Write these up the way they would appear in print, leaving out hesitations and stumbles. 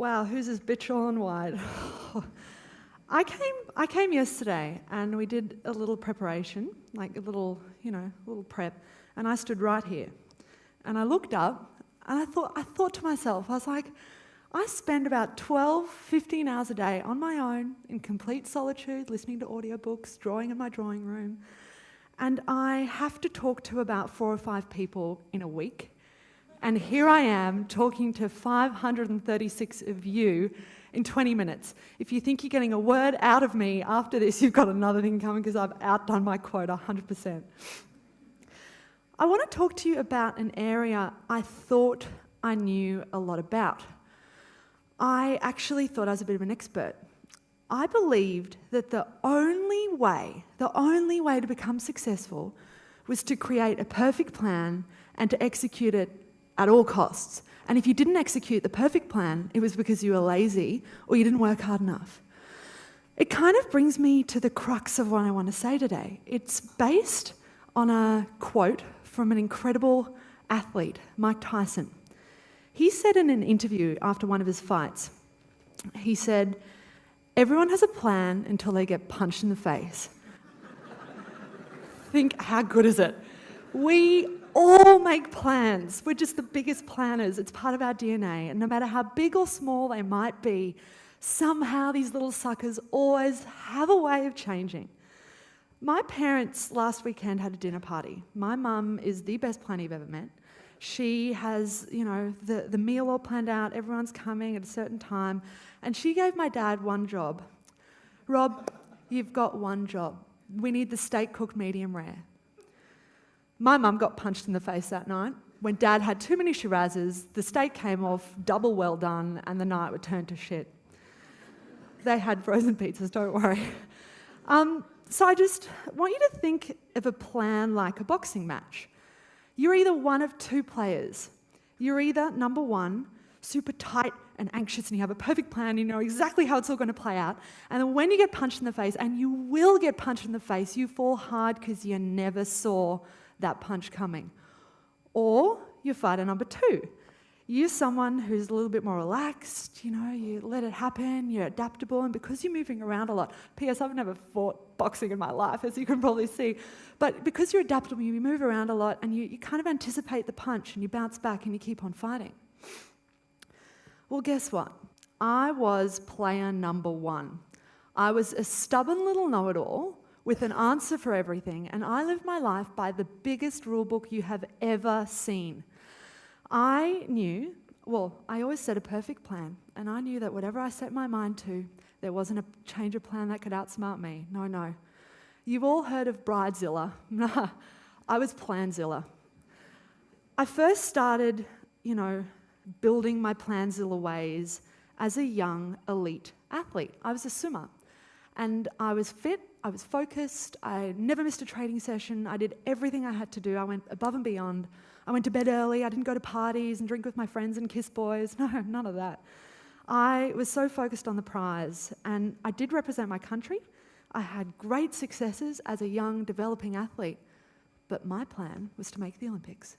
Wow, who's this bitch on white? I came yesterday and we did a little preparation, like a little prep, and I stood right here. And I looked up and I thought to myself, I was like, I spend about 12, 15 hours a day on my own in complete solitude, listening to audiobooks, drawing in my drawing room, and I have to talk to about 4 or 5 people in a week. And here I am talking to 536 of you in 20 minutes. If you think you're getting a word out of me after this, you've got another thing coming because I've outdone my quota 100%. I want to talk to you about an area I thought I knew a lot about. I actually thought I was a bit of an expert. I believed that the only way to become successful was to create a perfect plan and to execute it at all costs. And if you didn't execute the perfect plan, it was because you were lazy or you didn't work hard enough. It kind of brings me to the crux of what I want to say today. It's based on a quote from an incredible athlete, Mike Tyson. He said in an interview after one of his fights, he said, "Everyone has a plan until they get punched in the face." Think, how good is it? We all make plans. We're just the biggest planners. It's part of our DNA. And no matter how big or small they might be, somehow these little suckers always have a way of changing. My parents last weekend had a dinner party. My mum is the best planner you've ever met. She has, the meal all planned out. Everyone's coming at a certain time. And she gave my dad one job. "Rob, you've got one job. We need the steak cooked medium rare." My mum got punched in the face that night. When Dad had too many Shirazes, the steak came off double well done and the night would turn to shit. They had frozen pizzas, don't worry. So I just want you to think of a plan like a boxing match. You're either one of 2 players. You're either, number 1, super tight and anxious and you have a perfect plan, you know exactly how it's all going to play out, and then when you get punched in the face, and you will get punched in the face, you fall hard because you never saw that punch coming. Or you're fighter number 2. You're someone who's a little bit more relaxed, you let it happen, you're adaptable, and because you're moving around a lot, P.S. I've never fought boxing in my life, as you can probably see, but because you're adaptable, you move around a lot, and you kind of anticipate the punch, and you bounce back, and you keep on fighting. Well, guess what? I was player number 1. I was a stubborn little know-it-all with an answer for everything, and I lived my life by the biggest rule book you have ever seen. I always set a perfect plan, and I knew that whatever I set my mind to, there wasn't a change of plan that could outsmart me. No. You've all heard of Bridezilla. I was Planzilla. I first started, building my Planzilla ways as a young elite athlete. I was a swimmer, and I was fit, I was focused, I never missed a training session, I did everything I had to do, I went above and beyond. I went to bed early, I didn't go to parties and drink with my friends and kiss boys, no, none of that. I was so focused on the prize, and I did represent my country. I had great successes as a young, developing athlete, but my plan was to make the Olympics.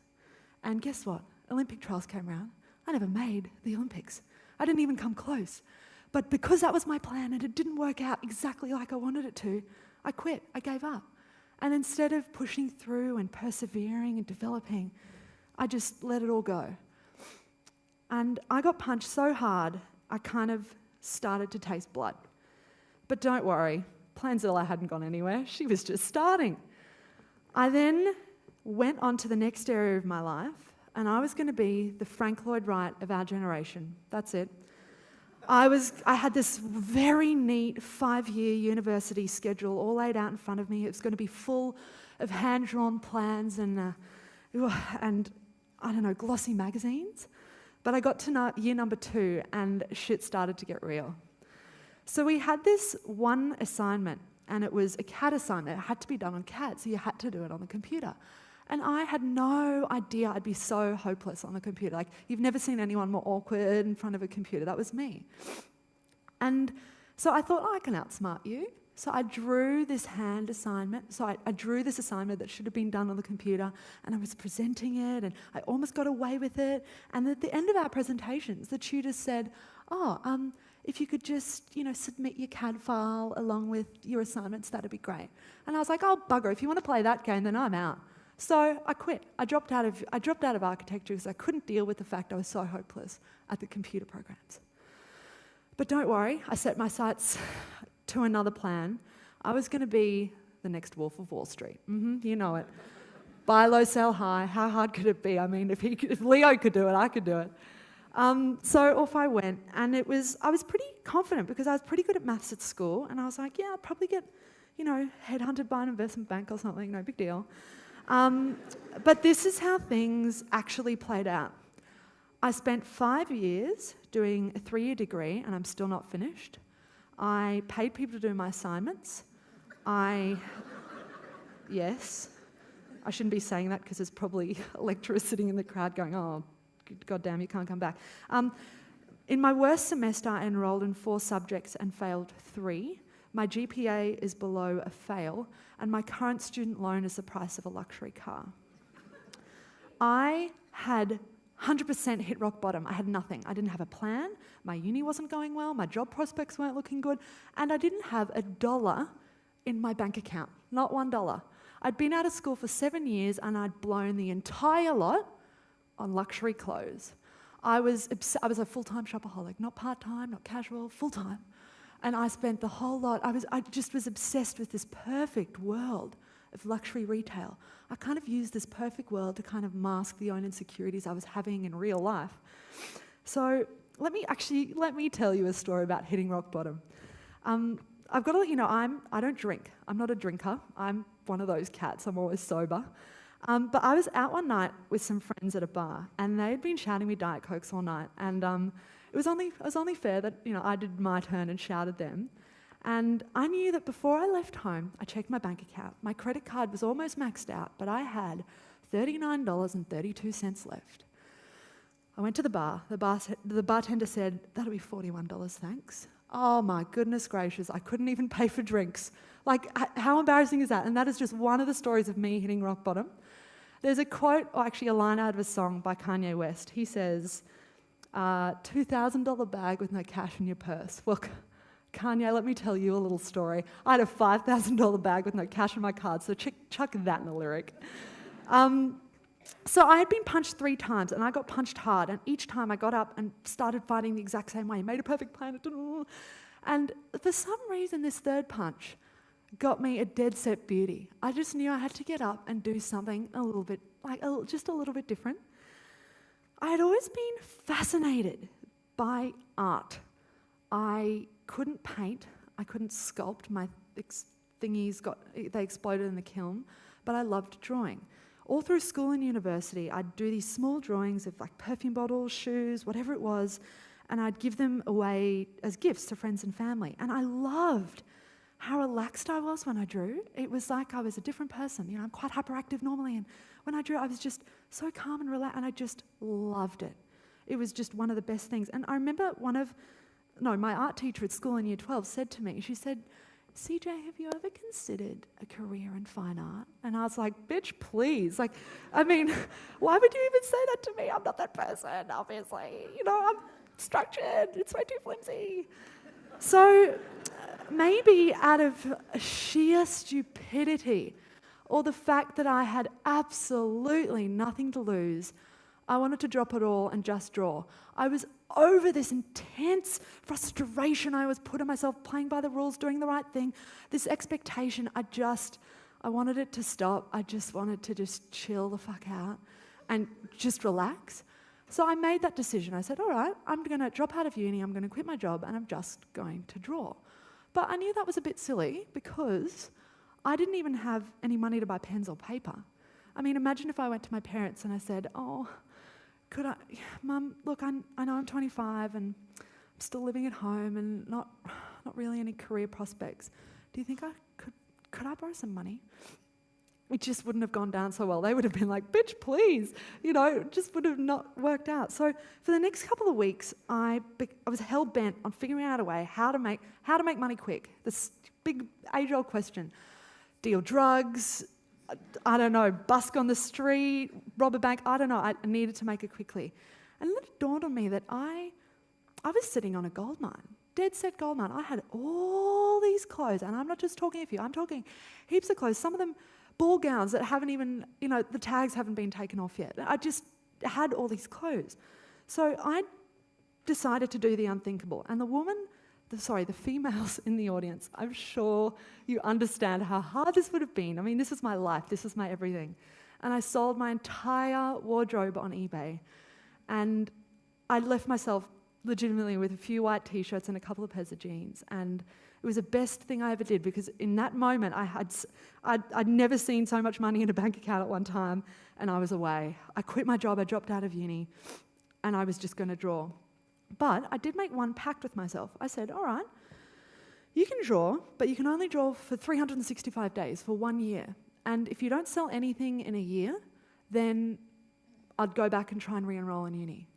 And guess what? Olympic trials came around. I never made the Olympics. I didn't even come close. But because that was my plan and it didn't work out exactly like I wanted it to, I quit, I gave up. And instead of pushing through and persevering and developing, I just let it all go. And I got punched so hard, I kind of started to taste blood. But don't worry, Planzilla hadn't gone anywhere, she was just starting. I then went on to the next area of my life, and I was going to be the Frank Lloyd Wright of our generation. That's it. I had this very neat 5-year university schedule all laid out in front of me. It was going to be full of hand-drawn plans and glossy magazines. But I got to year number 2 and shit started to get real. So we had this one assignment, and it was a CAD assignment. It had to be done on CAD, so you had to do it on the computer. And I had no idea I'd be so hopeless on the computer. Like, you've never seen anyone more awkward in front of a computer. That was me. And so I thought, I can outsmart you. So I drew this hand assignment. So I drew this assignment that should have been done on the computer, and I was presenting it, and I almost got away with it. And at the end of our presentations, the tutor said, if you could just, submit your CAD file along with your assignments, that'd be great. And I was like, oh, bugger, if you want to play that game, then I'm out. So I quit. I dropped out of architecture because I couldn't deal with the fact I was so hopeless at the computer programs. But don't worry, I set my sights to another plan. I was going to be the next Wolf of Wall Street. You know it. Buy low, sell high. How hard could it be? I mean, if Leo could do it, I could do it. So off I went, and I was pretty confident because I was pretty good at maths at school, and I was like, yeah, I'll probably get, headhunted by an investment bank or something, no big deal. But this is how things actually played out. I spent 5 years doing a 3-year degree, and I'm still not finished. I paid people to do my assignments. Yes, I shouldn't be saying that because there's probably a lecturer sitting in the crowd going, oh, God damn, you can't come back. In my worst semester, I enrolled in 4 subjects and failed 3. My GPA is below a fail, and my current student loan is the price of a luxury car. I had 100% hit rock bottom. I had nothing. I didn't have a plan. My uni wasn't going well. My job prospects weren't looking good. And I didn't have $1 in my bank account, not $1. I'd been out of school for 7 years, and I'd blown the entire lot on luxury clothes. I was a full-time shopaholic, not part-time, not casual, full-time. And I spent the whole lot, I just was obsessed with this perfect world of luxury retail. I kind of used this perfect world to kind of mask the own insecurities I was having in real life. So let me tell you a story about hitting rock bottom. I've got to let you know, I don't drink. I'm not a drinker. I'm one of those cats. I'm always sober. But I was out one night with some friends at a bar, and they'd been shouting me Diet Cokes all night. And it was only fair that I did my turn and shouted them. And I knew that before I left home, I checked my bank account. My credit card was almost maxed out, but I had $39.32 left. I went to the bar. The bartender said, "That'll be $41, thanks." Oh my goodness gracious, I couldn't even pay for drinks. Like, how embarrassing is that? And that is just one of the stories of me hitting rock bottom. There's a quote, or actually a line out of a song by Kanye West. He says, $2,000 bag with no cash in your purse. Well, Kanye, let me tell you a little story. I had a $5,000 bag with no cash in my card, so chuck that in the lyric. So I had been punched 3 times, and I got punched hard, and each time I got up and started fighting the exact same way, made a perfect plan, and for some reason this 3rd punch got me a dead set beauty. I just knew I had to get up and do something a little bit, just a little bit different. I had always been fascinated by art. I couldn't paint, I couldn't sculpt, my thingies they exploded in the kiln, but I loved drawing. All through school and university, I'd do these small drawings of like perfume bottles, shoes, whatever it was, and I'd give them away as gifts to friends and family. And I loved how relaxed I was when I drew. It was like I was a different person. I'm quite hyperactive normally, and when I drew, I was just so calm and relaxed, and I just loved it. It was just one of the best things. And I remember my art teacher at school in Year 12 said to me, she said, "CJ, have you ever considered a career in fine art?" And I was like, bitch, please. Why would you even say that to me? I'm not that person, obviously. I'm structured. It's way too flimsy. So maybe out of sheer stupidity or the fact that I had absolutely nothing to lose, I wanted to drop it all and just draw. I was over this intense frustration I was putting myself, playing by the rules, doing the right thing, this expectation. I wanted it to stop. I just wanted to just chill the fuck out and just relax. So I made that decision. I said, all right, I'm going to drop out of uni, I'm going to quit my job, and I'm just going to draw. But I knew that was a bit silly because I didn't even have any money to buy pens or paper. I mean, imagine if I went to my parents and I said, "Oh, Mum, look, I know I'm 25 and I'm still living at home and not really any career prospects. Do you think could I borrow some money?" It just wouldn't have gone down so well. They would have been like, "Bitch, please." It just would have not worked out. So for the next couple of weeks, I was hell-bent on figuring out a way how to make money quick. This big age-old question. Deal drugs, I don't know, busk on the street, rob a bank, I don't know. I needed to make it quickly. And then it dawned on me that I I was sitting on a gold mine, dead set gold mine. I had all these clothes, and I'm not just talking a few, I'm talking heaps of clothes, some of them ball gowns that haven't even, the tags haven't been taken off yet. I just had all these clothes. So I decided to do the unthinkable. And the females in the audience, I'm sure you understand how hard this would have been. I mean, this was my life, this was my everything. And I sold my entire wardrobe on eBay. And I left myself legitimately with a few white t-shirts and a couple of pairs of jeans. And it was the best thing I ever did, because in that moment I'd never seen so much money in a bank account at one time, and I was away. I quit my job, I dropped out of uni, and I was just going to draw. But I did make one pact with myself. I said, all right, you can draw, but you can only draw for 365 days, for 1 year. And if you don't sell anything in a year, then I'd go back and try and re-enroll in uni.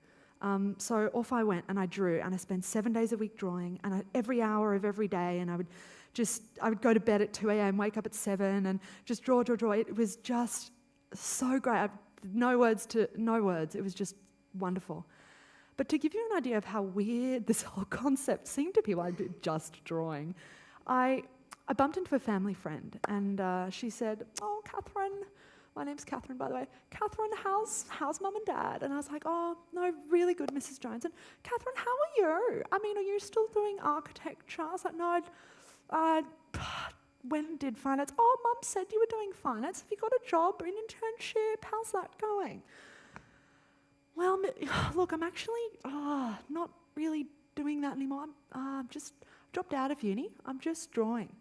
So off I went, and I drew, and I spent 7 days a week drawing, and every hour of every day, and I would go to bed at 2 a.m., wake up at 7, and just draw. It was just so great. No words. It was just wonderful. But to give you an idea of how weird this whole concept seemed to people, I'd be just drawing. I bumped into a family friend, and she said, "Oh, Catherine," my name's Catherine, by the way. "Catherine, how's Mum and Dad?" And I was like, "Oh, no, really good, Mrs. Jones." And, "Catherine, how are you? I mean, are you still doing architecture?" I was like, "No, I went and did finance." "Oh, Mum said you were doing finance. Have you got a job or an internship? How's that going?" "Well, look, I'm actually not really doing that anymore. I'm just dropped out of uni. I'm just drawing."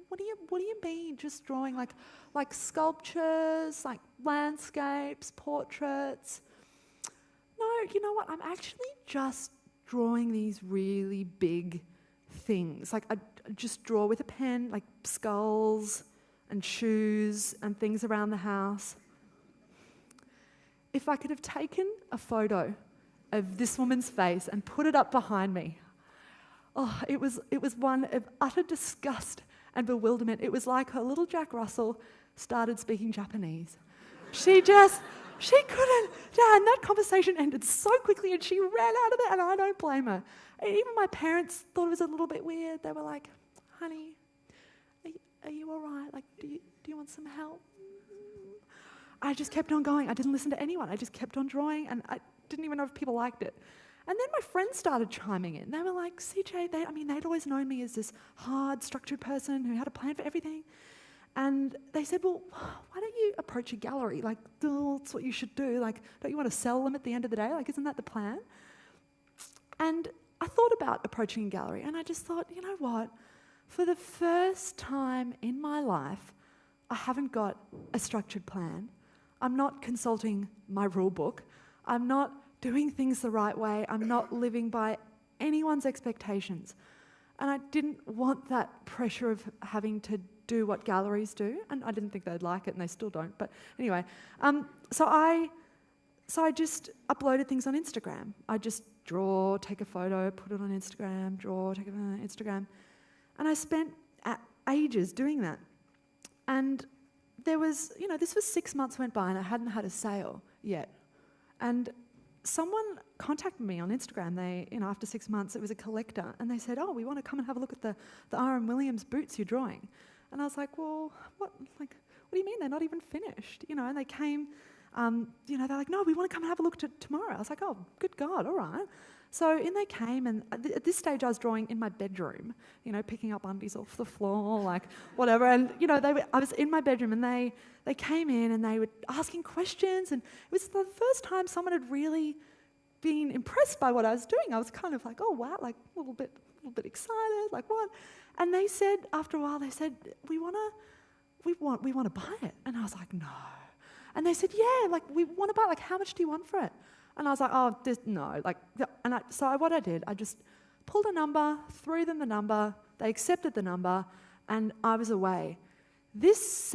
What do you mean, just drawing? Like sculptures, like landscapes, portraits? "No, you know what? I'm actually just drawing these really big things. Like I just draw with a pen, like skulls and shoes and things around the house." If I could have taken a photo of this woman's face and put it up behind me, it was one of utter disgust and bewilderment. It was like her little Jack Russell started speaking Japanese. She couldn't, and that conversation ended so quickly, and she ran out of there, and I don't blame her. Even my parents thought it was a little bit weird. They were like, "Honey, are you all right? Like, do you want some help?" I just kept on going. I didn't listen to anyone. I just kept on drawing, and I didn't even know if people liked it. And then my friends started chiming in. They were like, "CJ, they'd always known me as this hard, structured person who had a plan for everything." And they said, "Well, why don't you approach a gallery? Like, that's what you should do. Like, don't you want to sell them at the end of the day? Like, isn't that the plan?" And I thought about approaching a gallery, and I just thought, you know what? For the first time in my life, I haven't got a structured plan. I'm not consulting my rule book. I'm not doing things the right way. I'm not living by anyone's expectations. And I didn't want that pressure of having to do what galleries do, and I didn't think they'd like it, and they still don't. But anyway, so I just uploaded things on Instagram. I just draw, take a photo, put it on Instagram, draw, take it on Instagram. And I spent ages doing that. And there was, this was 6 months went by, and I hadn't had a sale yet. And someone contacted me on Instagram. They, after 6 months, it was a collector, and they said, "Oh, we want to come and have a look at the R.M. Williams boots you're drawing." And I was like, "Well, what do you mean? They're not even finished?" And they came, they're like, "No, we want to come and have a look tomorrow." I was like, "Oh, good God, all right." So in they came, and at this stage I was drawing in my bedroom, picking up undies off the floor, like whatever. And I was in my bedroom, and they came in, and they were asking questions, and it was the first time someone had really been impressed by what I was doing. I was kind of like, "Oh wow," like a little bit excited, like what? And they said, after a while, they said, we want to buy it." And I was like, "No." And they said, "Yeah, like we want to buy it. Like, how much do you want for it?" And I was like, "Oh, no." What I did, I just pulled a number, threw them the number, they accepted the number, and I was away. This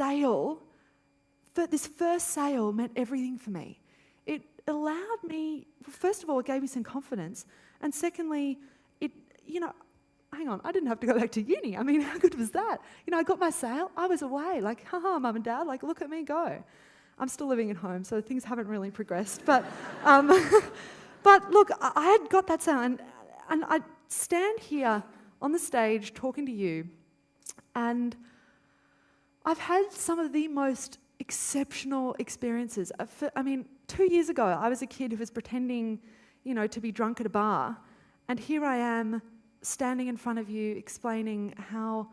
first sale meant everything for me. It allowed me, first of all, it gave me some confidence, and secondly, hang on, I didn't have to go back to uni. I mean, how good was that? I got my sale, I was away, like, haha, Mum and Dad, like, look at me go. I'm still living at home, so things haven't really progressed. But But look, I had got that sound, and I stand here on the stage talking to you, and I've had some of the most exceptional experiences. 2 years ago, I was a kid who was pretending, to be drunk at a bar, and here I am standing in front of you explaining how,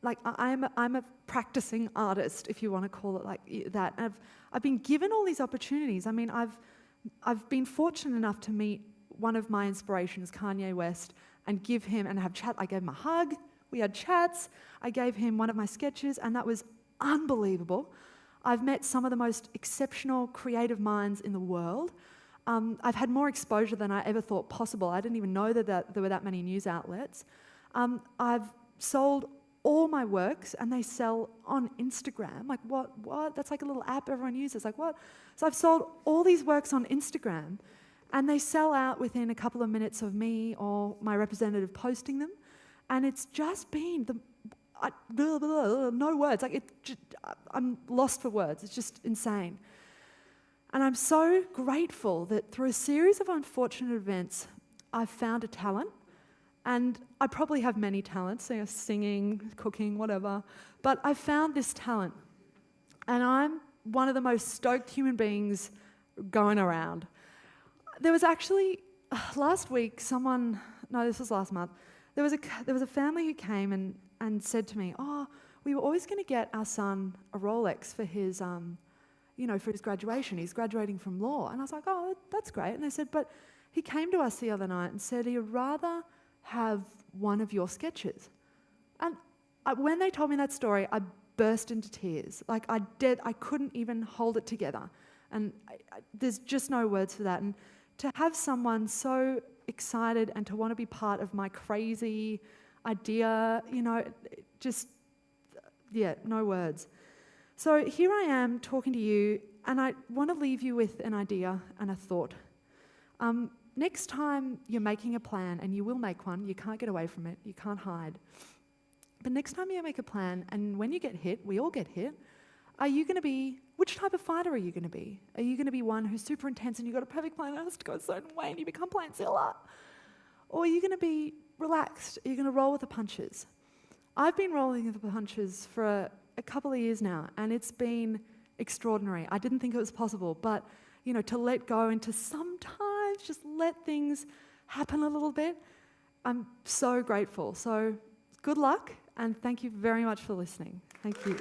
I'm a practicing artist, if you want to call it like that. And I've been given all these opportunities. I've been fortunate enough to meet one of my inspirations, Kanye West, and give him and have chat. I gave him a hug. We had chats. I gave him one of my sketches, and that was unbelievable. I've met some of the most exceptional creative minds in the world. I've had more exposure than I ever thought possible. I didn't even know that there were that many news outlets. I've sold all my works, and they sell on Instagram. Like, what? That's like a little app everyone uses. Like, what? So I've sold all these works on Instagram, and they sell out within a couple of minutes of me or my representative posting them. And it's just been no words. I'm lost for words. It's just insane. And I'm so grateful that through a series of unfortunate events, I've found a talent. And I probably have many talents, singing, cooking, whatever. But I found this talent. And I'm one of the most stoked human beings going around. There was actually, last week, this was last month, there was a family who came and said to me, we were always going to get our son a Rolex for his, for his graduation. He's graduating from law. And I was like, oh, that's great. And they said, but he came to us the other night and said he'd rather have one of your sketches. And when they told me that story, I burst into tears. I couldn't even hold it together. And there's just no words for that. And to have someone so excited and to want to be part of my crazy idea, no words. So here I am talking to you, and I want to leave you with an idea and a thought. Next time you're making a plan, and you will make one, you can't get away from it, you can't hide. But next time you make a plan, and when you get hit, we all get hit, which type of fighter are you going to be? Are you going to be one who's super intense and you've got a perfect plan and it has to go a certain way and you become Plantzilla? Or are you going to be relaxed? Are you going to roll with the punches? I've been rolling with the punches for a couple of years now, and it's been extraordinary. I didn't think it was possible, but to let go and to sometimes just let things happen a little bit, I'm so grateful. So good luck, and thank you very much for listening. Thank you.